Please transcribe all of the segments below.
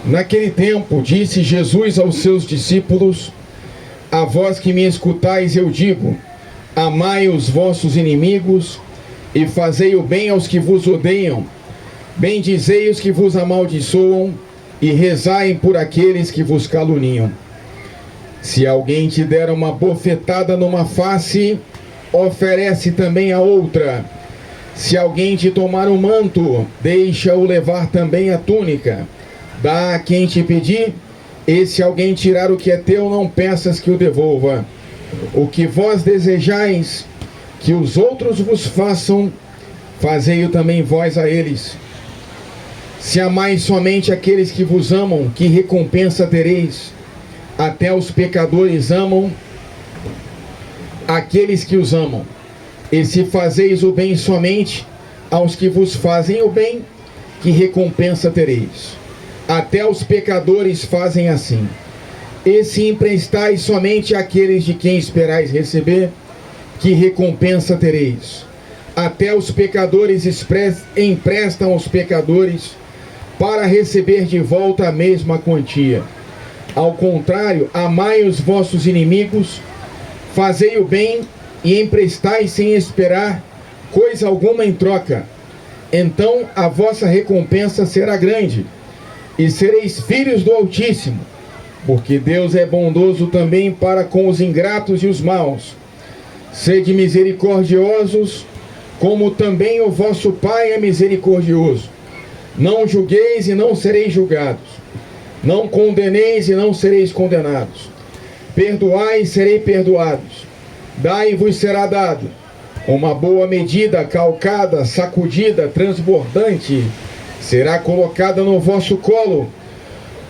Naquele tempo, disse Jesus aos seus discípulos: a vós que me escutais, eu digo: amai os vossos inimigos e fazei o bem aos que vos odeiam. Bendizei os que vos amaldiçoam e rezai por aqueles que vos caluniam. Se alguém te der uma bofetada numa face, oferece também a outra. Se alguém te tomar o manto, deixa-o levar também a túnica. Dá a quem te pedir, e se alguém tirar o que é teu, não peças que o devolva. O que vós desejais que os outros vos façam, fazei-o também vós a eles. Se amais somente aqueles que vos amam, que recompensa tereis? Até os pecadores amam aqueles que os amam. E se fazeis o bem somente aos que vos fazem o bem, que recompensa tereis? Até os pecadores fazem assim. E se emprestais somente àqueles de quem esperais receber, que recompensa tereis? Até os pecadores emprestam aos pecadores, para receber de volta a mesma quantia. Ao contrário, amai os vossos inimigos, fazei o bem e emprestai sem esperar coisa alguma em troca. Então a vossa recompensa será grande, e sereis filhos do Altíssimo, porque Deus é bondoso também para com os ingratos e os maus. Sede misericordiosos, como também o vosso Pai é misericordioso. Não julgueis e não sereis julgados. Não condeneis e não sereis condenados. Perdoai e sereis perdoados. Dai e vos será dado. Uma boa medida, calcada, sacudida, transbordante, será colocada no vosso colo,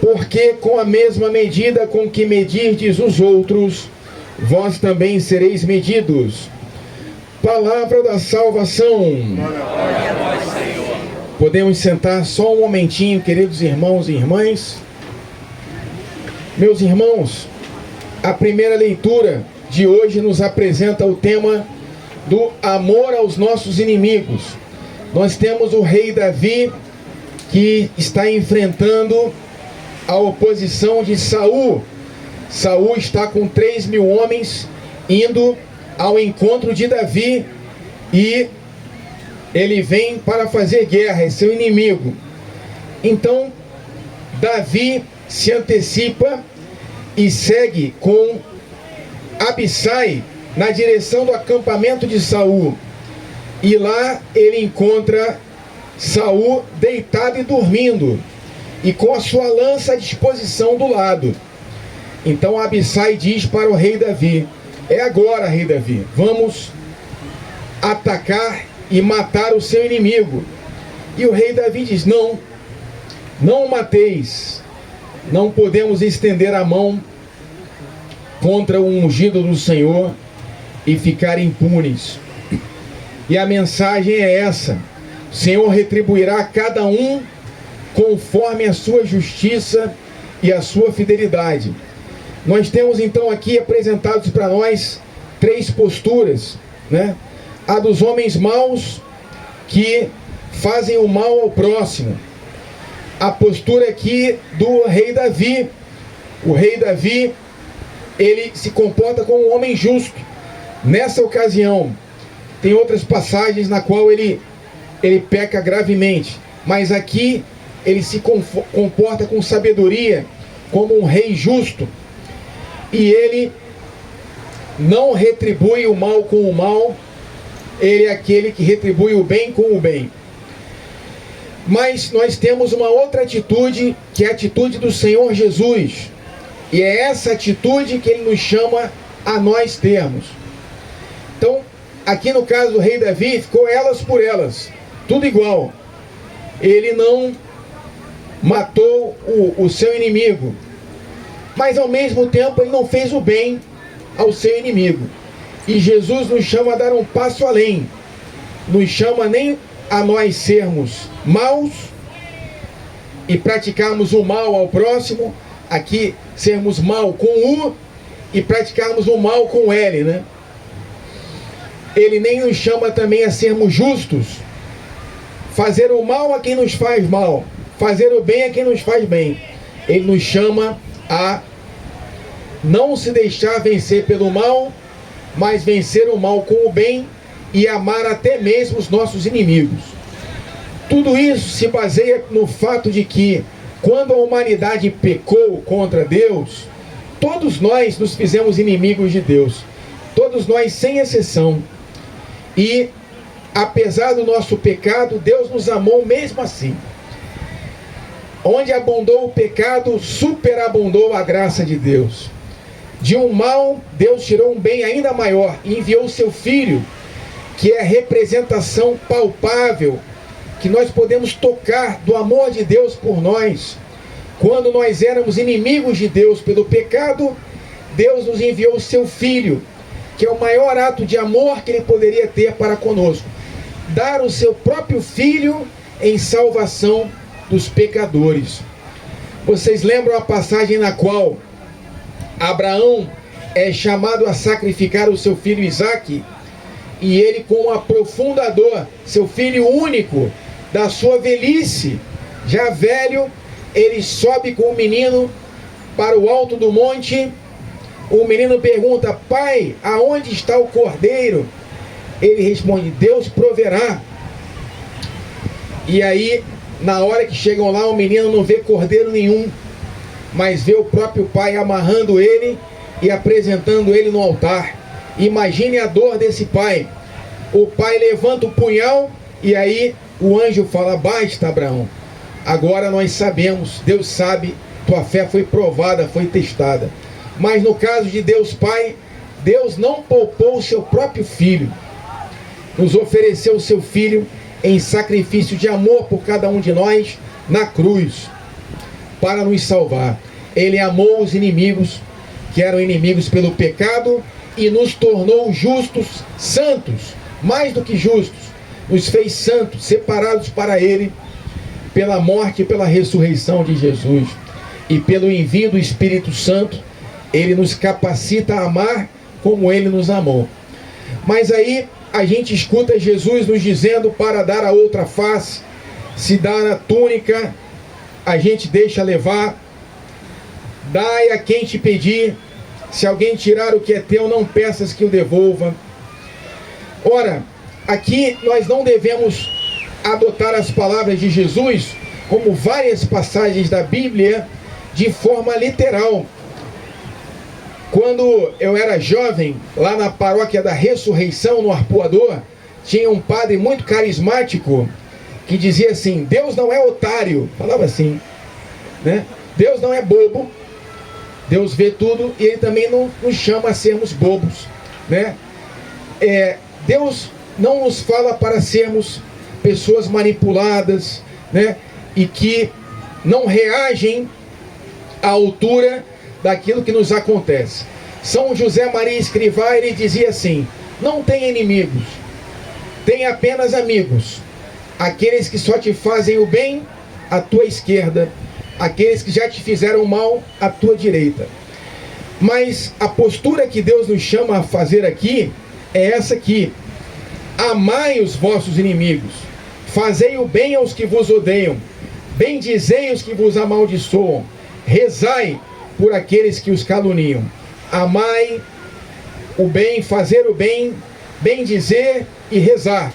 porque com a mesma medida com que medirdes os outros, vós também sereis medidos. Palavra da salvação. Podemos sentar só um momentinho, queridos irmãos e irmãs. Meus irmãos, a primeira leitura de hoje nos apresenta o tema do amor aos nossos inimigos. Nós temos o rei Davi, que está enfrentando a oposição de Saul. Saul está com 3.000 homens indo ao encontro de Davi, e ele vem para fazer guerra, é seu inimigo. Então Davi se antecipa e segue com Abissai na direção do acampamento de Saul, e lá ele encontra Saul deitado e dormindo, e com a sua lança à disposição do lado. Então Abissai diz para o rei Davi: é agora, rei Davi, vamos atacar e matar o seu inimigo. E o rei Davi diz: não o mateis. Não podemos estender a mão contra o ungido do Senhor e ficar impunes. E a mensagem é essa: o Senhor retribuirá a cada um conforme a sua justiça e a sua fidelidade. Nós temos então aqui apresentados para nós 3 posturas, né? A dos homens maus que fazem o mal ao próximo. A postura aqui do rei Davi. O rei Davi, ele se comporta como um homem justo. Nessa ocasião, tem outras passagens na qual ele peca gravemente, mas aqui ele se comporta com sabedoria, como um rei justo, e ele não retribui o mal com o mal. Ele é aquele que retribui o bem com o bem. Mas nós temos uma outra atitude, que é a atitude do Senhor Jesus, e é essa atitude que ele nos chama a nós termos. Então, aqui no caso do rei Davi, ficou elas por elas, tudo igual. Ele não matou o seu inimigo, mas ao mesmo tempo ele não fez o bem ao seu inimigo. E Jesus nos chama a dar um passo além. Nos chama nem a nós sermos maus e praticarmos o mal ao próximo, aqui sermos mal com U e praticarmos o mal com L, né? Ele nem nos chama também a sermos justos, fazer o mal a quem nos faz mal, fazer o bem a quem nos faz bem. Ele nos chama a não se deixar vencer pelo mal, mas vencer o mal com o bem e amar até mesmo os nossos inimigos. Tudo isso se baseia no fato de que, quando a humanidade pecou contra Deus, todos nós nos fizemos inimigos de Deus. Todos nós, sem exceção. E, apesar do nosso pecado, Deus nos amou mesmo assim. Onde abundou o pecado, superabundou a graça de Deus. De um mal, Deus tirou um bem ainda maior e enviou o seu Filho, que é a representação palpável, que nós podemos tocar do amor de Deus por nós. Quando nós éramos inimigos de Deus pelo pecado, Deus nos enviou o seu Filho, que é o maior ato de amor que Ele poderia ter para conosco. Dar o seu próprio Filho em salvação dos pecadores. Vocês lembram a passagem na qual Abraão é chamado a sacrificar o seu filho Isaque, e ele, com uma profunda dor, seu filho único, da sua velhice, já velho, ele sobe com o menino para o alto do monte. O menino pergunta: pai, aonde está o cordeiro? Ele responde: Deus proverá. E aí, na hora que chegam lá, o menino não vê cordeiro nenhum, mas vê o próprio pai amarrando ele e apresentando ele no altar. Imagine a dor desse pai. O pai levanta o punhal e aí o anjo fala: basta, Abraão, agora nós sabemos, Deus sabe, tua fé foi provada, foi testada. Mas no caso de Deus Pai, Deus não poupou o seu próprio Filho, nos ofereceu o seu Filho em sacrifício de amor por cada um de nós na cruz, para nos salvar. Ele amou os inimigos, que eram inimigos pelo pecado, e nos tornou justos, santos, mais do que justos, nos fez santos, separados para Ele, pela morte e pela ressurreição de Jesus, e pelo envio do Espírito Santo, Ele nos capacita a amar como Ele nos amou. Mas aí a gente escuta Jesus nos dizendo para dar a outra face. Se dar a túnica, a gente deixa levar. Dai a quem te pedir. Se alguém tirar o que é teu, não peças que o devolva. Ora, aqui nós não devemos adotar as palavras de Jesus, como várias passagens da Bíblia, de forma literal. Quando eu era jovem, lá na paróquia da Ressurreição, no Arpoador, tinha um padre muito carismático que dizia assim: Deus não é otário, falava assim, né? Deus não é bobo, Deus vê tudo e Ele também não nos chama a sermos bobos, né? Deus não nos fala para sermos pessoas manipuladas, né? E que não reagem à altura daquilo que nos acontece. São José Maria Escrivá, ele dizia assim: não tem inimigos, tem apenas amigos, aqueles que só te fazem o bem à tua esquerda, aqueles que já te fizeram mal à tua direita. Mas a postura que Deus nos chama a fazer aqui é essa aqui: amai os vossos inimigos, fazei o bem aos que vos odeiam, bendizei os que vos amaldiçoam, rezai por aqueles que os caluniam. Amai o bem, fazer o bem, bendizer e rezar.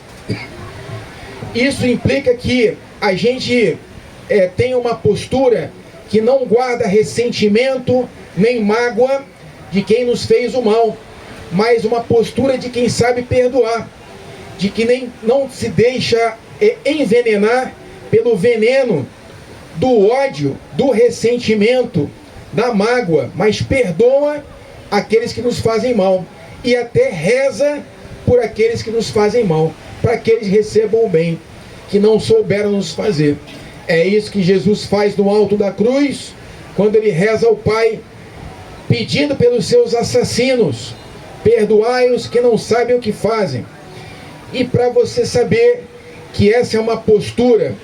Isso implica que a gente tem uma postura que não guarda ressentimento nem mágoa de quem nos fez o mal, mas uma postura de quem sabe perdoar, de que não se deixa envenenar pelo veneno do ódio, do ressentimento, da mágoa, mas perdoa aqueles que nos fazem mal e até reza por aqueles que nos fazem mal, para que eles recebam o bem que não souberam nos fazer. É isso que Jesus faz no alto da cruz, quando Ele reza ao Pai, pedindo pelos seus assassinos: perdoai-os que não sabem o que fazem. E para você saber que essa é uma postura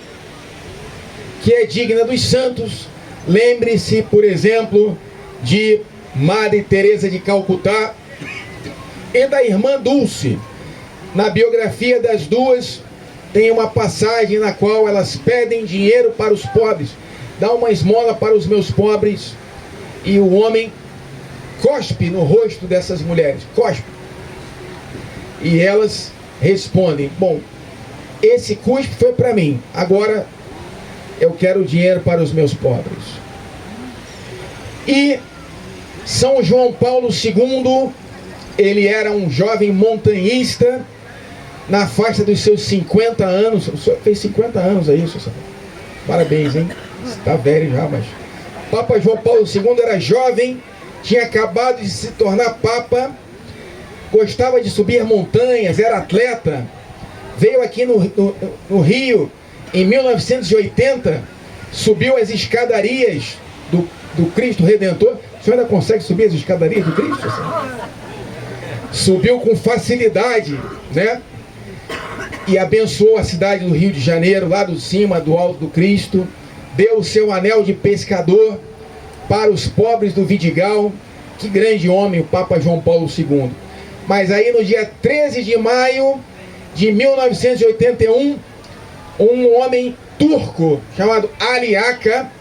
que é digna dos santos, lembre-se, por exemplo, de Madre Teresa de Calcutá e da irmã Dulce. Na biografia das duas tem uma passagem na qual elas pedem dinheiro para os pobres. dá uma esmola para os meus pobres. E o homem cospe no rosto dessas mulheres, cospe. E elas respondem: bom, esse cuspe foi para mim, agora eu quero dinheiro para os meus pobres. E São João Paulo II, ele era um jovem montanhista, na faixa dos seus 50 anos, o senhor fez 50 anos aí, senhor. Parabéns, hein? Está velho já, mas... Papa João Paulo II era jovem, tinha acabado de se tornar Papa, gostava de subir montanhas, era atleta, veio aqui no Rio, em 1980, subiu as escadarias do Cristo Redentor. O senhor ainda consegue subir as escadarias do Cristo? Subiu com facilidade, né? E abençoou a cidade do Rio de Janeiro, lá do cima, do alto do Cristo. Deu o seu anel de pescador para os pobres do Vidigal. Que grande homem o Papa João Paulo II. Mas aí no dia 13 de maio de 1981, um homem turco chamado Ali Aka,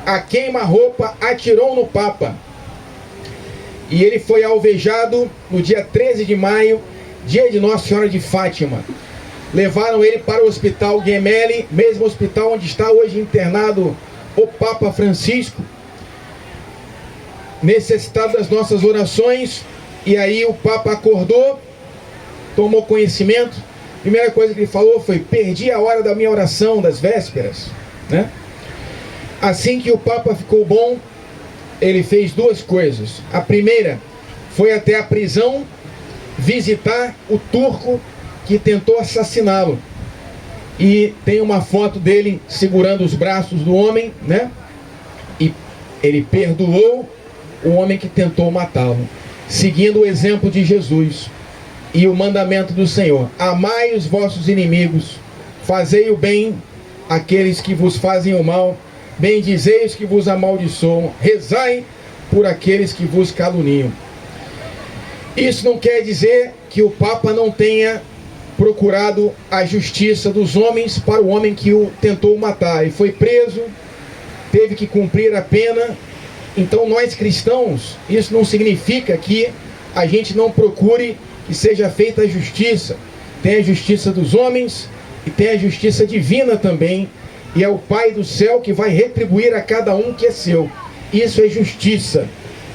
a queima-roupa, atirou no Papa. E ele foi alvejado no dia 13 de maio, dia de Nossa Senhora de Fátima. Levaram ele para o Hospital Gemelli, mesmo hospital onde está hoje internado o Papa Francisco, necessitado das nossas orações. E aí o Papa acordou, tomou conhecimento. A primeira coisa que ele falou foi: perdi a hora da minha oração, das vésperas, né? Assim que o Papa ficou bom, ele fez duas coisas. A primeira foi até a prisão visitar o turco que tentou assassiná-lo. E tem uma foto dele segurando os braços do homem, né? E ele perdoou o homem que tentou matá-lo, seguindo o exemplo de Jesus e o mandamento do Senhor: amai os vossos inimigos, fazei o bem àqueles que vos fazem o mal, bendizei os que vos amaldiçoam, rezai por aqueles que vos caluniam. Isso não quer dizer que o Papa não tenha procurado a justiça dos homens para o homem que o tentou matar. Ele foi preso, teve que cumprir a pena. Então nós cristãos, isso não significa que a gente não procure que seja feita a justiça. Tem a justiça dos homens e tem a justiça divina também. E é o Pai do céu que vai retribuir a cada um que é seu. Isso é justiça,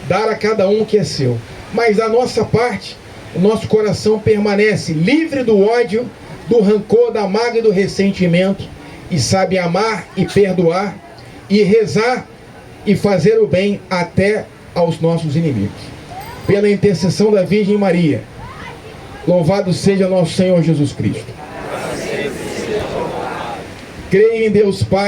dar a cada um que é seu. Mas da nossa parte, o nosso coração permanece livre do ódio, do rancor, da mágoa e do ressentimento, e sabe amar e perdoar, e rezar e fazer o bem até aos nossos inimigos. Pela intercessão da Virgem Maria, louvado seja nosso Senhor Jesus Cristo. Creio em Deus Pai,